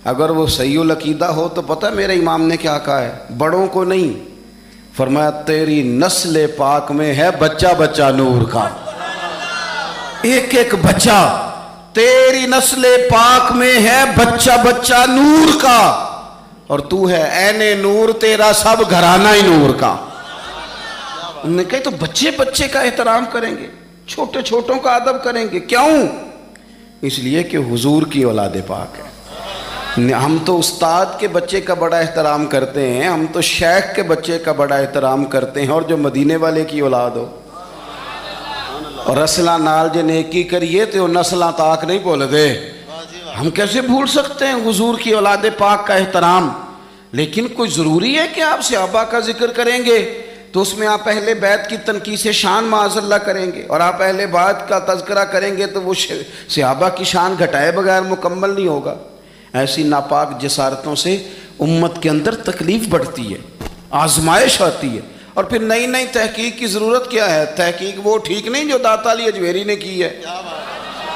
اگر وہ صحیح العقیدہ ہو تو پتہ میرے امام نے کیا کہا ہے، بڑوں کو نہیں، فرمایا تیری نسل پاک میں ہے بچہ بچہ نور کا. ایک ایک بچہ تیری نسل پاک میں ہے بچہ بچہ نور کا، اور تو ہے عین نور، تیرا سب گھرانہ ہی نور کا. انہوں نے کہا تو بچے بچے کا احترام کریں گے، چھوٹے چھوٹوں کا ادب کریں گے. کیوں؟ اس لیے کہ حضور کی اولاد پاک ہے. ہم تو استاد کے بچے کا بڑا احترام کرتے ہیں، ہم تو شیخ کے بچے کا بڑا احترام کرتے ہیں، اور جو مدینے والے کی اولاد ہو. اور رسلہ نال جے نیکی کریے تو نسلاں تاک نہیں بھول دے. ہم کیسے بھول سکتے ہیں حضور کی اولاد پاک کا احترام؟ لیکن کوئی ضروری ہے کہ آپ صحابہ کا ذکر کریں گے تو اس میں آپ اہل بیت کی تنقیص شان معاذ اللہ کریں گے، اور آپ اہل بیت کا تذکرہ کریں گے تو وہ صحابہ کی شان گھٹائے بغیر مکمل نہیں ہوگا. ایسی ناپاک جسارتوں سے امت کے اندر تکلیف بڑھتی ہے، آزمائش آتی ہے. اور پھر نئی نئی تحقیق کی ضرورت کیا ہے؟ تحقیق وہ ٹھیک نہیں جو داتا علی اجمیری نے کی ہے،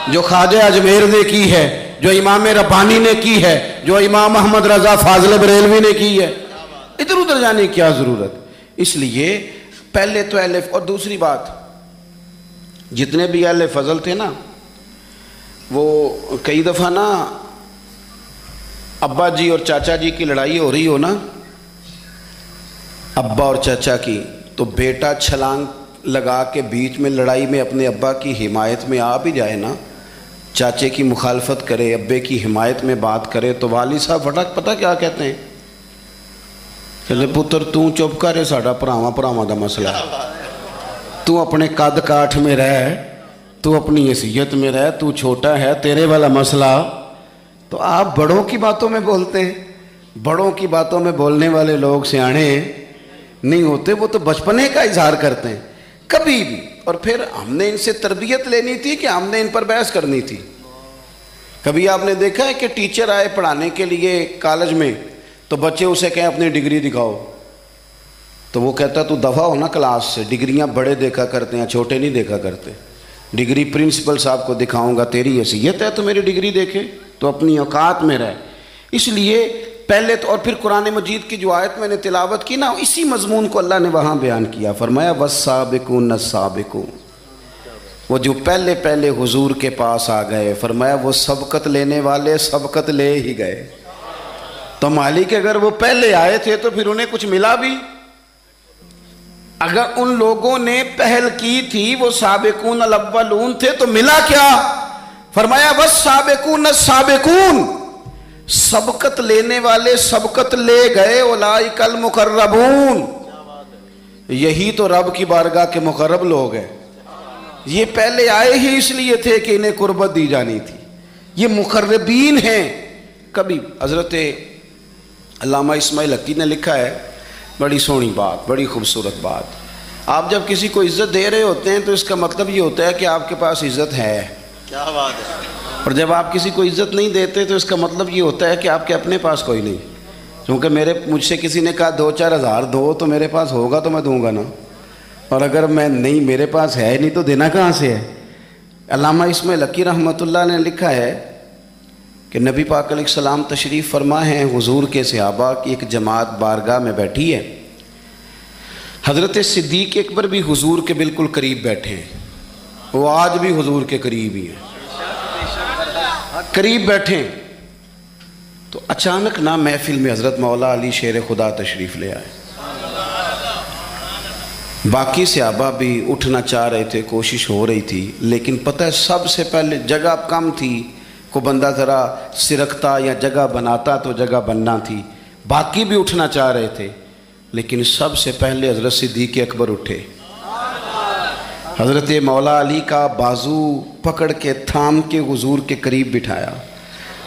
جو خواجہ اجمیر نے کی ہے، جو امام ربانی نے کی ہے، جو امام احمد رضا فاضل بریلوی نے کی ہے. ادھر ادھر جانے کی کیا ضرورت؟ اس لیے پہلے تو اہل، اور دوسری بات جتنے بھی اہل فضل تھے نا، وہ کئی دفعہ نا ابا جی اور چاچا جی کی لڑائی ہو رہی ہو نا، ابا اور چاچا کی، تو بیٹا چھلانگ لگا کے بیچ میں لڑائی میں اپنے ابا کی حمایت میں آ بھی جائے نا، چاچے کی مخالفت کرے، ابے کی حمایت میں بات کرے، تو والد صاحب فٹک پتہ کیا کہتے ہیں؟ کہ پتر تو چپ کرے، ساڈا پراواں پراواں دا مسئلہ ہے، تو اپنے قد کاٹھ میں رہ، تو اپنی حیثیت میں رہ، تو چھوٹا ہے، تیرے والا مسئلہ. تو آپ بڑوں کی باتوں میں بولتے ہیں. بڑوں کی باتوں میں بولنے والے لوگ سیانے نہیں ہوتے، وہ تو بچپنے کا اظہار کرتے ہیں کبھی بھی. اور پھر ہم نے ان سے تربیت لینی تھی کہ ہم نے ان پر بحث کرنی تھی؟ کبھی آپ نے دیکھا ہے کہ ٹیچر آئے پڑھانے کے لیے کالج میں تو بچے اسے کہیں اپنی ڈگری دکھاؤ، تو وہ کہتا تو دفعہ ہو نا کلاس سے، ڈگریاں بڑے دیکھا کرتے ہیں چھوٹے نہیں دیکھا کرتے. ڈگری پرنسپل صاحب کو دکھاؤں گا، تیری حیثیت ہے تو میری ڈگری دیکھے، تو اپنی اوقات میں رہ. اس لیے پہلے تو، اور پھر قرآن مجید کی جو آیت میں نے تلاوت کی نا، اسی مضمون کو اللہ نے وہاں بیان کیا. فرمایا والسابقون السابقون، وہ جو پہلے پہلے حضور کے پاس آ گئے، فرمایا وہ سبقت لینے والے سبقت لے ہی گئے. تو مالک اگر وہ پہلے آئے تھے تو پھر انہیں کچھ ملا بھی. اگر ان لوگوں نے پہل کی تھی، وہ سابقون الاولون تھے، تو ملا کیا؟ فرمایا والسابقون السابقون، سبقت لینے والے سبقت لے گئے، اولئک المقربون، یہی تو رب کی بارگاہ کے مقرب لوگ ہیں. یہ پہلے آئے ہی اس لیے تھے کہ انہیں قربت دی جانی تھی، یہ مقربین ہیں. کبھی حضرت علامہ اسماعیل حقی نے لکھا ہے، بڑی سونی بات، بڑی خوبصورت بات. آپ جب کسی کو عزت دے رہے ہوتے ہیں تو اس کا مطلب یہ ہوتا ہے کہ آپ کے پاس عزت ہے. کیا بات ہے. اور جب آپ کسی کو عزت نہیں دیتے تو اس کا مطلب یہ ہوتا ہے کہ آپ کے اپنے پاس کوئی نہیں. کیونکہ مجھ سے کسی نے کہا 2-4 ہزار دو، تو میرے پاس ہوگا تو میں دوں گا نا، اور اگر میں نہیں، میرے پاس ہے نہیں تو دینا کہاں سے ہے. علامہ اسماعیل حقی رحمۃ اللہ نے لکھا ہے کہ نبی پاک علیہ السلام تشریف فرما ہیں، حضور کے صحابہ کی ایک جماعت بارگاہ میں بیٹھی ہے. حضرت صدیق اکبر بھی حضور کے بالکل قریب بیٹھے ہیں، وہ آج بھی حضور کے قریب ہی ہیں، قریب بیٹھے ہیں. تو اچانک نا محفل میں حضرت مولا علی شیر خدا تشریف لے آئے. باقی صحابہ بھی اٹھنا چاہ رہے تھے، کوشش ہو رہی تھی، لیکن پتہ ہے سب سے پہلے جگہ کم تھی، کو بندہ ذرا سرکتا یا جگہ بناتا تو جگہ بننا تھی. باقی بھی اٹھنا چاہ رہے تھے، لیکن سب سے پہلے حضرت صدیق اکبر اٹھے. حضرت مولا علی کا بازو پکڑ کے تھام کے حضور کے قریب بٹھایا،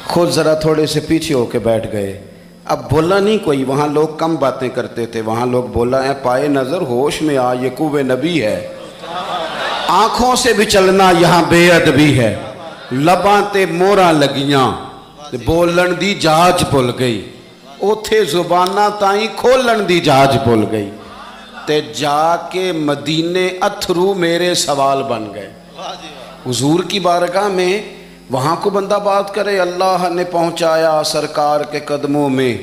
خود ذرا تھوڑے سے پیچھے ہو کے بیٹھ گئے. اب بولا نہیں کوئی، وہاں لوگ کم باتیں کرتے تھے، وہاں لوگ بولا ہے پائے نظر ہوش میں آ، یہ کوہ نبی ہے، آنکھوں سے بھی چلنا یہاں بے ادبی ہے، لباں تے موراں لگیاں بولن دی جاچ بھول گئی. اوتھے زباناں تائیں کھولن دی جاج بھول گئی تے جا کے مدینے اتھرو میرے سوال بن گئے. حضور کی بارگاہ میں وہاں کو بندہ بات کرے اللہ نے پہنچایا سرکار کے قدموں میں،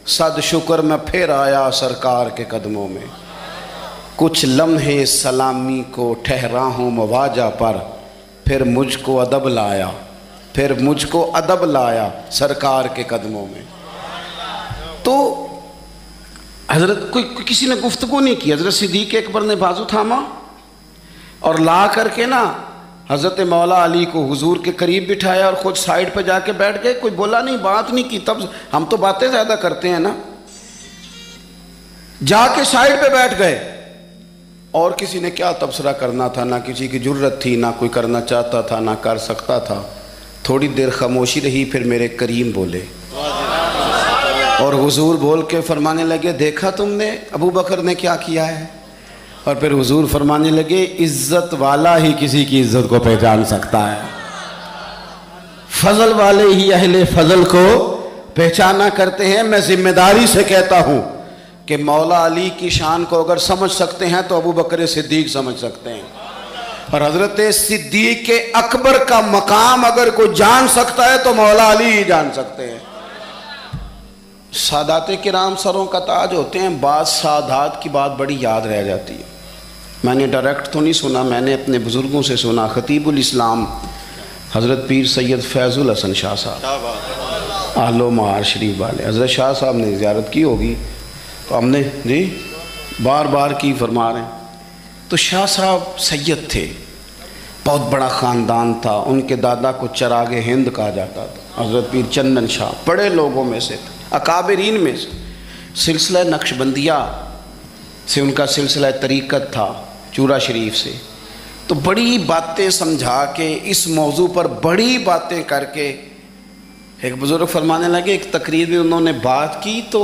صد شکر میں پھر آیا سرکار کے قدموں میں، کچھ لمحے سلامی کو ٹھہرا ہوں مواجہ پر، پھر مجھ کو ادب لایا، پھر مجھ کو ادب لایا سرکار کے قدموں میں. تو حضرت کسی نے گفتگو نہیں کی. حضرت صدیق اکبر نے بازو تھاما اور لا کر کے نا حضرت مولا علی کو حضور کے قریب بٹھایا اور خود سائیڈ پہ جا کے بیٹھ گئے. کوئی بولا نہیں، بات نہیں کی. تب ہم تو باتیں زیادہ کرتے ہیں نا. جا کے سائیڈ پہ بیٹھ گئے اور کسی نے کیا تبصرہ کرنا تھا، نہ کسی کی جرت تھی، نہ کوئی کرنا چاہتا تھا، نہ کر سکتا تھا. تھوڑی دیر خاموشی رہی، پھر میرے کریم بولے اور حضور بول کے فرمانے لگے دیکھا تم نے ابو بکر نے کیا کیا ہے. اور پھر حضور فرمانے لگے عزت والا ہی کسی کی عزت کو پہچان سکتا ہے، فضل والے ہی اہل فضل کو پہچانا کرتے ہیں. میں ذمہ داری سے کہتا ہوں کہ مولا علی کی شان کو اگر سمجھ سکتے ہیں تو ابو بکر صدیق سمجھ سکتے ہیں. اور حضرت صدیق اکبر کا مقام اگر کوئی جان سکتا ہے تو مولا علی ہی جان سکتے ہیں. سادات کرام سروں کا تاج ہوتے ہیں. بعض سادات کی بات بڑی یاد رہ جاتی ہے. میں نے ڈائریکٹ تو نہیں سنا، میں نے اپنے بزرگوں سے سنا. خطیب الاسلام حضرت پیر سید فیض الحسن شاہ صاحب اہل و معار شریف والے، حضرت شاہ صاحب نے زیارت کی ہوگی تو ہم نے جی بار بار کی فرما رہے ہیں. تو شاہ صاحب سید تھے، بہت بڑا خاندان تھا. ان کے دادا کو چراغ ہند کہا جاتا تھا. حضرت پیر چندن شاہ بڑے لوگوں میں سے تھے، اکابرین میں سے. سلسلہ نقشبندیہ سے ان کا سلسلہ طریقت تھا، چورا شریف سے. تو بڑی باتیں سمجھا کے اس موضوع پر بڑی باتیں کر کے ایک بزرگ فرمانے لگے. ایک تقریر میں انہوں نے بات کی تو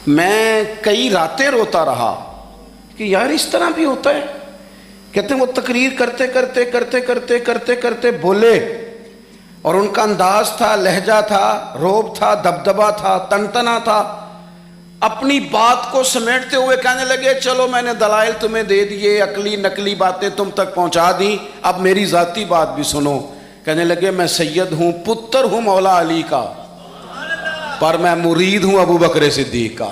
میں کئی راتیں روتا رہا کہ یار اس طرح بھی ہوتا ہے. کہتے ہیں وہ تقریر کرتے کرتے کرتے کرتے کرتے کرتے بولے اور ان کا انداز تھا، لہجہ تھا، روب تھا، دبدبا تھا، تنتنا تھا. اپنی بات کو سمیٹتے ہوئے کہنے لگے چلو میں نے دلائل تمہیں دے دیے، عقلی نقلی باتیں تم تک پہنچا دیں، اب میری ذاتی بات بھی سنو. کہنے لگے میں سید ہوں، پتر ہوں مولا علی کا، پر میں مرید ہوں ابو بکر صدیق کا.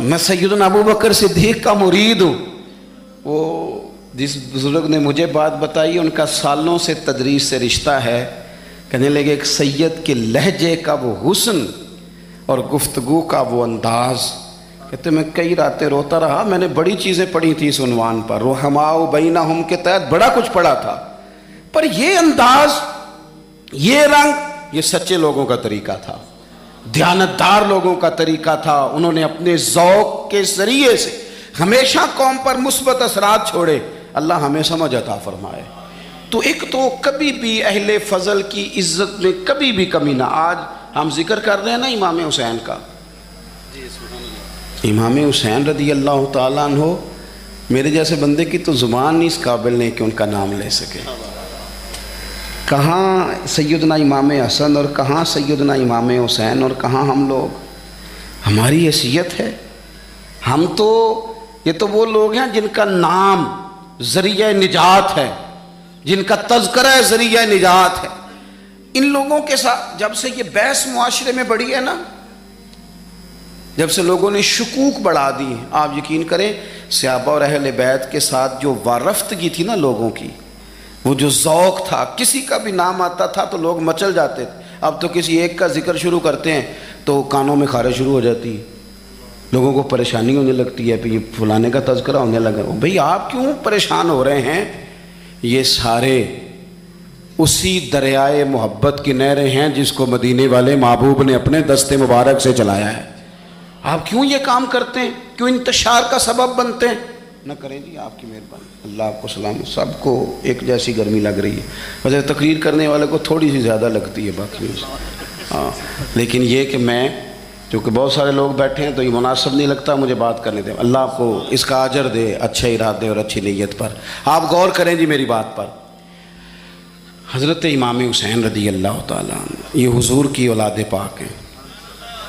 میں سیدنا ابو بکر صدیق کا مرید ہوں. وہ جس بزرگ نے مجھے بات بتائی ان کا سالوں سے تدریس سے رشتہ ہے. کہنے لگے ایک سید کے لہجے کا وہ حسن اور گفتگو کا وہ انداز. کہتے میں کئی راتیں روتا رہا. میں نے بڑی چیزیں پڑھی تھی اس عنوان پر، رحماء بینہم کے تحت بڑا کچھ پڑھا تھا، پر یہ انداز، یہ رنگ، یہ سچے لوگوں کا طریقہ تھا، دیانتدار لوگوں کا طریقہ تھا. انہوں نے اپنے ذوق کے ذریعے سے ہمیشہ قوم پر مثبت اثرات چھوڑے. اللہ ہمیں سمجھ عطا فرمائے. تو ایک تو کبھی بھی اہل فضل کی عزت میں کبھی بھی کمی نہ. آج ہم ذکر کر رہے ہیں نا امام حسین کا. امام حسین رضی اللہ تعالیٰ عنہ، میرے جیسے بندے کی تو زبان نہیں اس قابل نہیں کہ ان کا نام لے سکے. کہاں سیدنا امام حسن اور کہاں سیدنا امام حسین اور کہاں ہم لوگ. ہماری حیثیت ہے. ہم تو یہ تو وہ لوگ ہیں جن کا نام ذریعہ نجات ہے، جن کا تذکرہ ذریعہ نجات ہے. ان لوگوں کے ساتھ جب سے یہ بحث معاشرے میں بڑھی ہے نا، جب سے لوگوں نے شکوک بڑھا دی، آپ یقین کریں صحابہ اور اہل بیت کے ساتھ جو وارفتگی تھی نا لوگوں کی، وہ جو ذوق تھا، کسی کا بھی نام آتا تھا تو لوگ مچل جاتے تھے. اب تو کسی ایک کا ذکر شروع کرتے ہیں تو کانوں میں خارش شروع ہو جاتی ہے، لوگوں کو پریشانی ہونے لگتی ہے. پھر یہ فلانے کا تذکرہ ہونے لگا. بھئی آپ کیوں پریشان ہو رہے ہیں؟ یہ سارے اسی دریائے محبت کی نہریں ہیں جس کو مدینے والے محبوب نے اپنے دست مبارک سے چلایا ہے. آپ کیوں یہ کام کرتے ہیں؟ کیوں انتشار کا سبب بنتے ہیں؟ نہ کریں جی، آپ کی مہربانی. اللہ آپ کو سلام. سب کو ایک جیسی گرمی لگ رہی ہے. ویسے تقریر کرنے والے کو تھوڑی سی زیادہ لگتی ہے باقی ہاں، لیکن یہ کہ میں کیونکہ بہت سارے لوگ بیٹھے ہیں تو یہ مناسب نہیں لگتا مجھے بات کرنے دیں. اللہ آپ کو اس کا اجر دے اچھے ارادے اور اچھی نیت پر. آپ غور کریں جی میری بات پر. حضرت امام حسین رضی اللہ تعالیٰ عنہ یہ حضور کی اولاد پاک ہیں.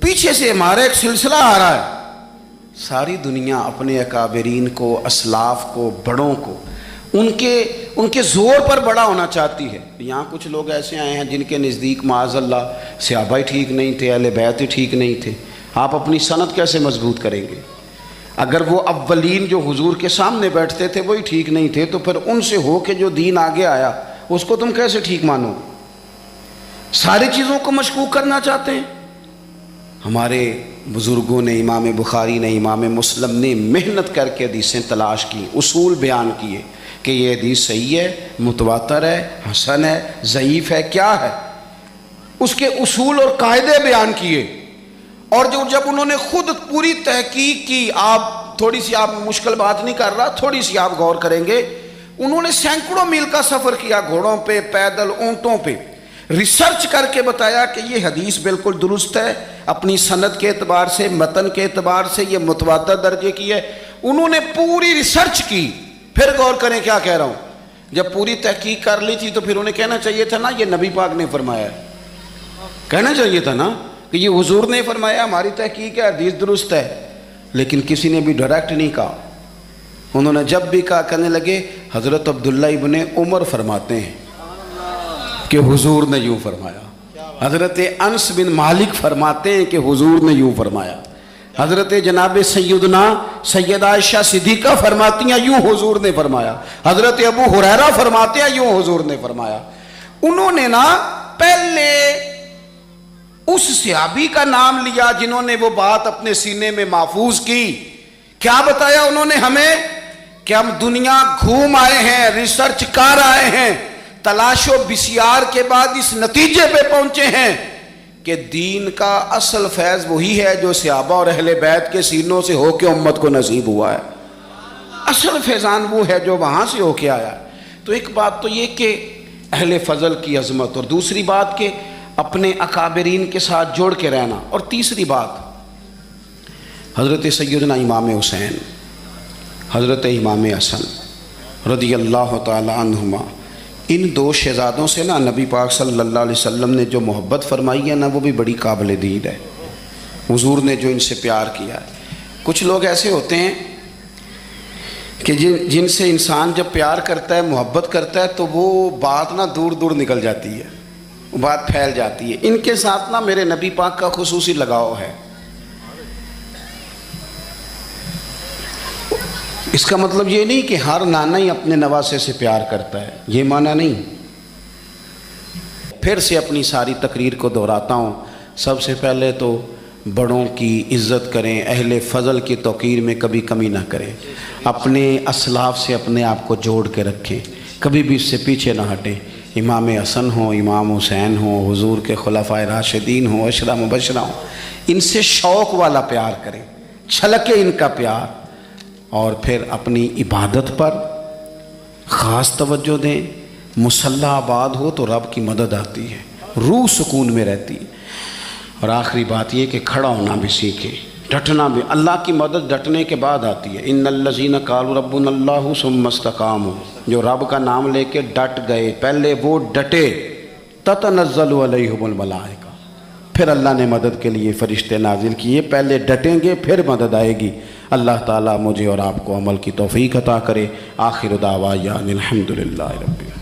پیچھے سے ہمارا ایک سلسلہ آ رہا ہے، ساری دنیا اپنے اکابرین کو، اسلاف کو، بڑوں کو ان کے زور پر بڑا ہونا چاہتی ہے۔ یہاں کچھ لوگ ایسے آئے ہیں جن کے نزدیک معاذ اللہ صحابہ ہی ٹھیک نہیں تھے، اہل بیت ہی ٹھیک نہیں تھے۔ آپ اپنی سند کیسے مضبوط کریں گے؟ اگر وہ اولین جو حضور کے سامنے بیٹھتے تھے وہی ٹھیک نہیں تھے تو پھر ان سے ہو کے جو دین آگے آیا اس کو تم کیسے ٹھیک مانو؟ ساری چیزوں کو مشکوک کرنا چاہتے ہیں۔ ہمارے بزرگوں نے، امام بخاری نے، امام مسلم نے محنت کر کے حدیثیں تلاش کی، اصول بیان کیے کہ یہ حدیث صحیح ہے، متواتر ہے، حسن ہے، ضعیف ہے، کیا ہے، اس کے اصول اور قاعدے بیان کیے۔ اور جب انہوں نے خود پوری تحقیق کی، آپ مشکل بات نہیں کر رہا، تھوڑی سی آپ غور کریں گے، انہوں نے سینکڑوں میل کا سفر کیا، گھوڑوں پہ، پیدل، اونٹوں پہ، ریسرچ کر کے بتایا کہ یہ حدیث بالکل درست ہے، اپنی سند کے اعتبار سے، متن کے اعتبار سے یہ متواتر درجے کی ہے۔ انہوں نے پوری ریسرچ کی۔ پھر غور کریں کیا کہہ رہا ہوں، جب پوری تحقیق کر لی تھی تو پھر انہیں کہنا چاہیے تھا نا یہ نبی پاک نے فرمایا ہے، کہنا چاہیے تھا نا کہ یہ حضور نے فرمایا، ہماری تحقیق ہے، حدیث درست ہے۔ لیکن کسی نے بھی ڈائریکٹ نہیں کہا۔ انہوں نے جب بھی کہا، کہنے لگے حضرت عبداللہ ابن عمر فرماتے ہیں کہ حضور نے یوں فرمایا، حضرت انس بن مالک فرماتے ہیں کہ حضور نے یوں فرمایا، حضرت جناب سیدہ عائشہ صدیقہ فرماتی ہیں یوں حضور نے فرمایا، حضرت ابو ہریرہ فرماتے ہیں یوں حضور نے فرمایا۔ انہوں نے نا پہلے اس صحابی کا نام لیا جنہوں نے وہ بات اپنے سینے میں محفوظ کی۔ کیا بتایا انہوں نے ہمیں کہ ہم دنیا گھوم آئے ہیں، ریسرچ کر آئے ہیں، تلاش و بسیار کے بعد اس نتیجے پہ پہنچے ہیں کہ دین کا اصل فیض وہی ہے جو صحابہ اور اہل بیت کے سینوں سے ہو کے امت کو نصیب ہوا ہے۔ اصل فیضان وہ ہے جو وہاں سے ہو کے آیا۔ تو ایک بات تو یہ کہ اہل فضل کی عظمت، اور دوسری بات کہ اپنے اکابرین کے ساتھ جوڑ کے رہنا، اور تیسری بات حضرت سیدنا امام حسین، حضرت امام حسن رضی اللہ تعالی عنہما، ان دو شہزادوں سے نا نبی پاک صلی اللہ علیہ وسلم نے جو محبت فرمائی ہے نا وہ بھی بڑی قابل دید ہے۔ حضور نے جو ان سے پیار کیا ہے۔ کچھ لوگ ایسے ہوتے ہیں کہ جن سے انسان جب پیار کرتا ہے، محبت کرتا ہے تو وہ بات نا دور دور نکل جاتی ہے، وہ بات پھیل جاتی ہے۔ ان کے ساتھ نا میرے نبی پاک کا خصوصی لگاؤ ہے۔ اس کا مطلب یہ نہیں کہ ہر نانا ہی اپنے نواسے سے پیار کرتا ہے، یہ معنی نہیں۔ پھر سے اپنی ساری تقریر کو دہراتا ہوں، سب سے پہلے تو بڑوں کی عزت کریں، اہل فضل کی توقیر میں کبھی کمی نہ کریں، اپنے اسلاف سے اپنے آپ کو جوڑ کے رکھیں، کبھی بھی اس سے پیچھے نہ ہٹیں۔ امام حسن ہوں، امام حسین ہوں، حضور کے خلفائے راشدین ہوں، عشرہ مبشرہ ہوں، ان سے شوق والا پیار کریں، چھلکے ان کا پیار، اور پھر اپنی عبادت پر خاص توجہ دیں۔ مصلی آباد ہو تو رب کی مدد آتی ہے، روح سکون میں رہتی ہے۔ اور آخری بات یہ کہ کھڑا ہونا بھی سیکھیں، ڈٹنا بھی۔ اللہ کی مدد ڈٹنے کے بعد آتی ہے۔ ان الذین قالوا ربنا اللہ ثم استقاموا، جو رب کا نام لے کے ڈٹ گئے، پہلے وہ ڈٹے، تتنزل علیہم الملائکہ، پھر اللہ نے مدد کے لیے فرشتے نازل کیے۔ پہلے ڈٹیں گے پھر مدد آئے گی۔ اللہ تعالیٰ مجھے اور آپ کو عمل کی توفیق عطا کرے۔ آخر دعوانا الحمدللہ رب العالمین۔